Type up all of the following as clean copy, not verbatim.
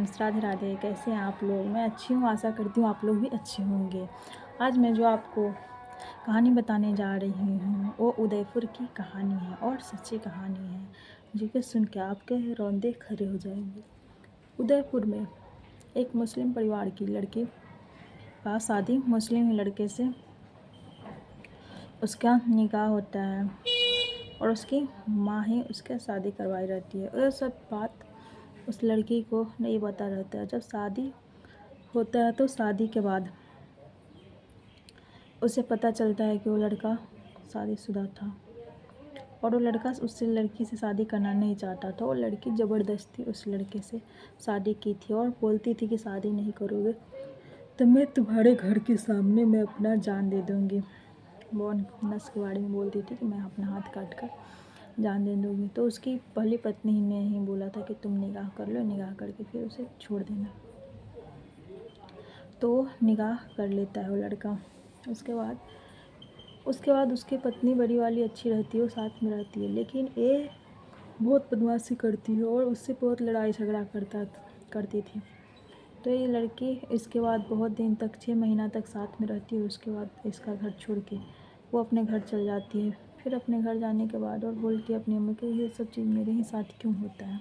राधे राधे। कैसे हैं आप लोग? मैं अच्छी हूँ, आशा करती हूँ आप लोग भी अच्छे होंगे। आज मैं जो आपको कहानी बताने जा रही हूँ वो उदयपुर की कहानी है और सच्ची कहानी है, जो कि सुन के आपके रोंदे खड़े हो जाएंगे। उदयपुर में एक मुस्लिम परिवार की लड़की का शादी मुस्लिम लड़के से उसका निकाह होता है और उसकी माँ ही उसके शादी करवाई रहती है। और ये सब बात उस लड़की को नहीं पता रहता है। जब शादी होता है तो शादी के बाद उसे पता चलता है कि वो लड़का शादीशुदा था और वो लड़का उससे लड़की से शादी करना नहीं चाहता था। वो लड़की ज़बरदस्ती उस लड़के से शादी की थी और बोलती थी कि शादी नहीं करोगे तो मैं तुम्हारे घर के सामने मैं अपना जान दे दूँगी। वो नस के बारे में बोलती थी कि मैं अपना हाथ काट कर जान दे दूँगी। तो उसकी पहली पत्नी ने ही बोला था कि तुम निकाह कर लो, निकाह करके फिर उसे छोड़ देना। तो वो निकाह कर लेता है वो लड़का। उसके बाद उसकी पत्नी बड़ी वाली अच्छी रहती है, वो साथ में रहती है, लेकिन ये बहुत बदमाशी करती है और उससे बहुत लड़ाई झगड़ा करती थी। तो ये लड़की इसके बाद बहुत दिन तक 6 महीना तक साथ में रहती है। उसके बाद इसका घर छोड़ के वो अपने घर चल जाती है। फिर अपने घर जाने के बाद और बोलती है अपनी अम्मी को ये सब चीज़ मेरे ही साथ क्यों होता है,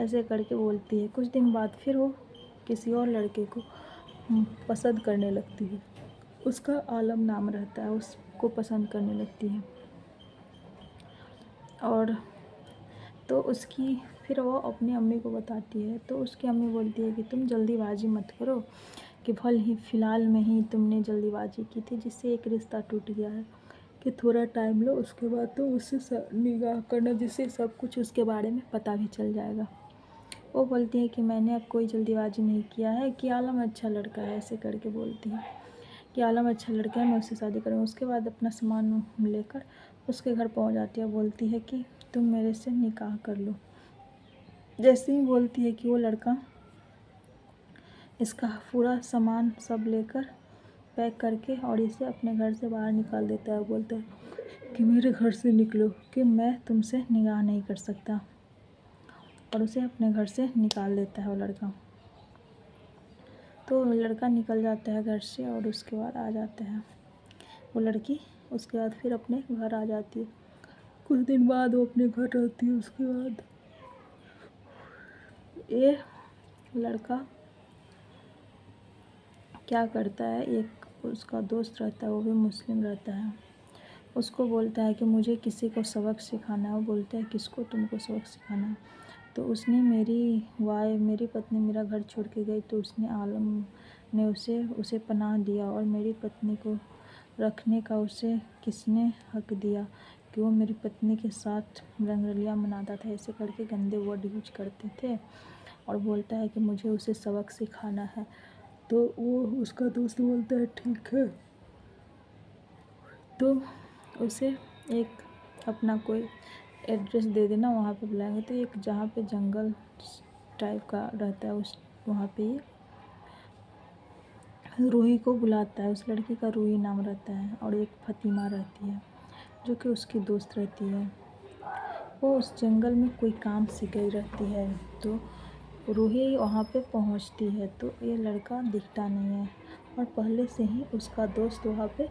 ऐसे करके बोलती है। कुछ दिन बाद फिर वो किसी और लड़के को पसंद करने लगती है। उसका आलम नाम रहता है, उसको पसंद करने लगती है। और तो उसकी फिर वो अपनी अम्मी को बताती है। तो उसकी अम्मी बोलती है कि तुम जल्दीबाजी मत करो, कि फ़िलहाल में ही तुमने जल्दीबाजी की थी जिससे एक रिश्ता टूट गया है, कि थोड़ा टाइम लो, उसके बाद तो उससे निकाह करना जिससे सब कुछ उसके बारे में पता भी चल जाएगा। वो बोलती है कि मैंने अब कोई जल्दीबाजी नहीं किया है, कि आलम अच्छा लड़का है, ऐसे करके बोलती है कि आलम अच्छा लड़का है, मैं उससे शादी करूँगी। उसके बाद अपना सामान लेकर उसके घर पहुंच जाती है। बोलती है कि तुम मेरे से निकाह कर लो। जैसे ही बोलती है कि वो लड़का इसका पूरा सामान सब लेकर पैक करके और इसे अपने घर से बाहर निकाल देता है। बोलता है कि मेरे घर से निकलो, कि मैं तुमसे निकाह नहीं कर सकता, और उसे अपने घर से निकाल देता है वो लड़का। तो लड़का निकल जाता है घर से और उसके बाद आ जाता है वो लड़की। उसके बाद फिर अपने घर आ जाती है। कुछ दिन बाद वो अपने घर रहती है। उसके बाद ये लड़का क्या करता है, एक उसका दोस्त रहता है, वो भी मुस्लिम रहता है। उसको बोलता है कि मुझे किसी को सबक सिखाना है। वो बोलता है किसको? तुमको सबक सिखाना है? तो उसने मेरी पत्नी मेरा घर छोड़ के गई तो उसने आलम ने उसे पनाह दिया, और मेरी पत्नी को रखने का उसे किसने हक दिया, कि वो मेरी पत्नी के साथ रंगरलिया मनाता था, ऐसे करके गंदे वर्ड यूज करते थे। और बोलता है कि मुझे उसे सबक सिखाना है। तो वो उसका दोस्त बोलता है ठीक है। तो उसे एक अपना कोई एड्रेस दे देना, वहाँ पे बुलाएंगे। तो एक जहाँ पे जंगल टाइप का रहता है उस वहाँ पे ये रूही को बुलाता है। उस लड़की का रूही नाम रहता है और एक फतिमा रहती है जो कि उसकी दोस्त रहती है। वो उस जंगल में कोई काम से गई रहती है। तो रूही वहाँ पे पहुँचती है तो ये लड़का दिखता नहीं है, और पहले से ही उसका दोस्त वहाँ पे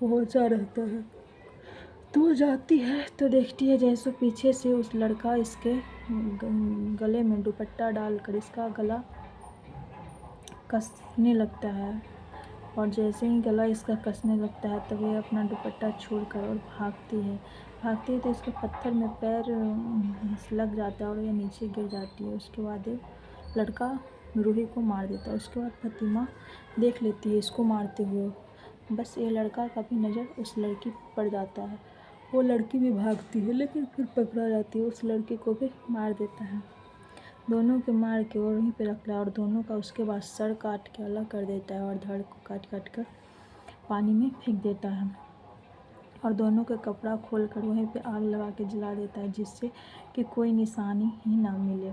पहुँचा रहता है। तो वो जाती है तो देखती है जैसे पीछे से उस लड़का इसके गले में दुपट्टा डालकर इसका गला कसने लगता है। और जैसे ही गला इसका कसने लगता है तब ये अपना दुपट्टा छोड़कर और भागती है तो इसके पत्थर में पैर लग जाता है और ये नीचे गिर जाती है। उसके बाद ये लड़का रूही को मार देता है। उसके बाद फतिमा देख लेती है इसको मारते हुए। बस ये लड़का का भी नज़र उस लड़की पर पड़ जाता है। वो लड़की भी भागती है लेकिन फिर पकड़ा जाती है, उस लड़के को भी मार देता है। दोनों के मार के वो वहीं पे रख ला, और दोनों का उसके बाद सर काट के अलग कर देता है और धड़ को काट काट कर पानी में फेंक देता है, और दोनों का कपड़ा खोल कर वहीं पे आग लगा के जला देता है, जिससे कि कोई निशानी ही ना मिले।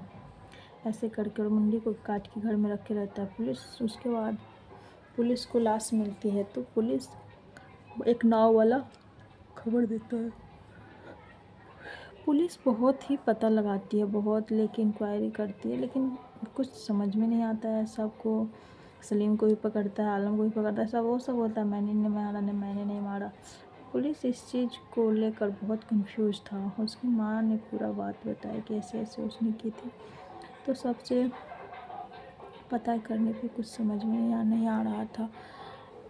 ऐसे करके और मुंडी को काट के घर में रखे रहता है। उसके बाद पुलिस को लाश मिलती है तो पुलिस एक नाव वाला खबर देता है। पुलिस बहुत ही पता लगाती है, बहुत लेकिन इंक्वायरी करती है, लेकिन कुछ समझ में नहीं आता है। सबको सलीम को भी पकड़ता है, आलम को भी पकड़ता है, सब बोलता है मैंने नहीं मारा, नहीं मैंने नहीं मारा। पुलिस इस चीज़ को लेकर बहुत कंफ्यूज था। उसकी माँ ने पूरा बात बताई कि ऐसे ऐसे उसने की थी। तो सबसे पता करने पे कुछ समझ में नहीं आ रहा था।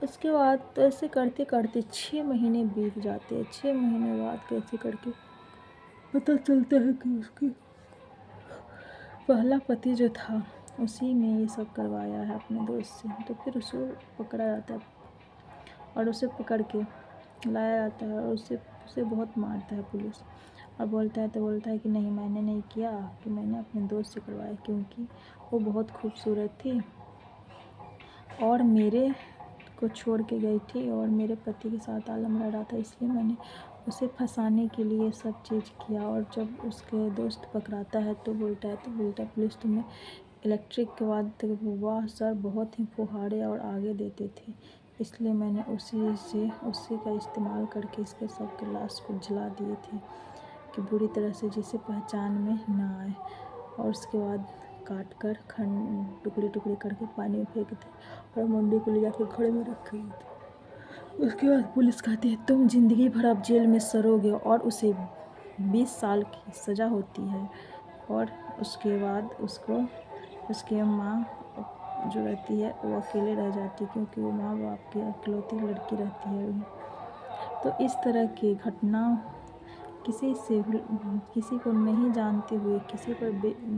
उसके बाद तो ऐसे करते करते 6 महीने बीत जाते हैं। 6 महीने बाद कैसे करके पता चलता है कि उसके पहला पति जो था उसी ने ये सब करवाया है अपने दोस्त से। तो फिर उसको पकड़ा जाता है और उसे पकड़ के लाया जाता है और उसे बहुत मारता है पुलिस। और बोलता है कि नहीं मैंने नहीं किया, कि मैंने अपने दोस्त से करवाया क्योंकि वो बहुत खूबसूरत थी और मेरे को छोड़ के गई थी और मेरे पति के साथ आलम लड़ा था, इसलिए मैंने उसे फंसाने के लिए सब चीज़ किया। और जब उसके दोस्त पकड़ाता है तो बोलता है पुलिस तुम्हें इलेक्ट्रिक के बाद वाह सर बहुत ही फुहारे और आगे देते थे, इसलिए मैंने उसी का इस्तेमाल करके इसके सबके लाश को जला दिए थे कि बुरी तरह से जिसे पहचान में ना आए। और उसके बाद काट कर टुकड़े टुकड़े करके पानी में फेंक थे और मुंडी को ले जाकर घड़े में रखे हुए थे। उसके बाद पुलिस कहती है तुम ज़िंदगी भर अब जेल में सड़ोगे और उसे 20 साल की सज़ा होती है। और उसके बाद उसकी माँ जो रहती है वो अकेले रह जाती है क्योंकि वो माँ बाप की इकलौती लड़की रहती है। तो इस तरह की घटना किसी को नहीं जानते हुए किसी पर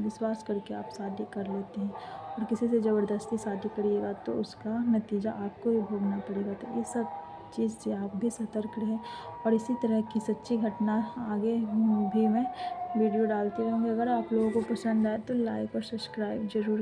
विश्वास करके आप शादी कर लेते हैं और किसी से ज़बरदस्ती शादी करिएगा तो उसका नतीजा आपको ही भोगना पड़ेगा। तो ये सब चीज़ से आप भी सतर्क रहें और इसी तरह की सच्ची घटना आगे भी मैं वीडियो डालती रहूँगी। अगर आप लोगों को पसंद आए तो लाइक और सब्सक्राइब ज़रूर